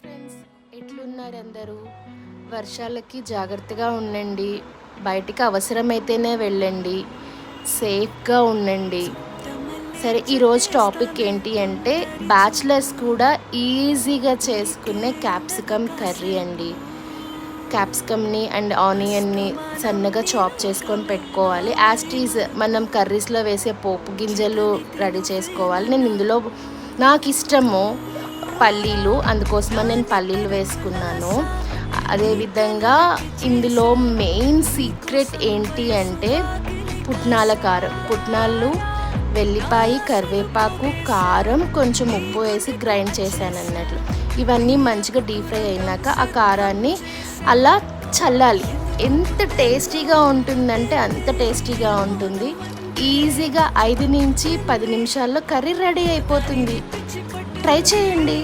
Friends, ఎట్లున్నారు అందరూ? వర్షాలకి జాగ్రత్తగా ఉండండి. బయటికి అవసరమైతేనే వెళ్ళండి. సేఫ్గా ఉండండి. సరే, ఈరోజు టాపిక్ ఏంటి అంటే బ్యాచిలర్స్ కూడా ఈజీగా చేసుకునే క్యాప్సికమ్ కర్రీ అండి. క్యాప్సికమ్ని అండ్ ఆనియన్ని సన్నగా చాప్ చేసుకొని పెట్టుకోవాలి. యాస్టీజ్ మనం కర్రీస్లో వేసే పోపు గింజలు రెడీ చేసుకోవాలి. నేను ఇందులో నాకు ఇష్టము పల్లీలు, అందుకోసమని నేను పల్లీలు వేసుకున్నాను. అదేవిధంగా ఇందులో మెయిన్ సీక్రెట్ ఏంటి అంటే పుట్నాల కారం. పుట్నాలు, వెల్లిపాయ, కరివేపాకు, కారం, కొంచెం ఉప్పు వేసి గ్రైండ్ చేశాను అన్నట్లు. ఇవన్నీ మంచిగా డీప్ ఫ్రై అయినాక ఆ కారాన్ని అలా చల్లాలి. ఎంత టేస్టీగా ఉంటుందంటే అంత టేస్టీగా ఉంటుంది. ఈజీగా 5 నుంచి 10 నిమిషాల్లో కర్రీ రెడీ అయిపోతుంది. ట్రై చేయండి.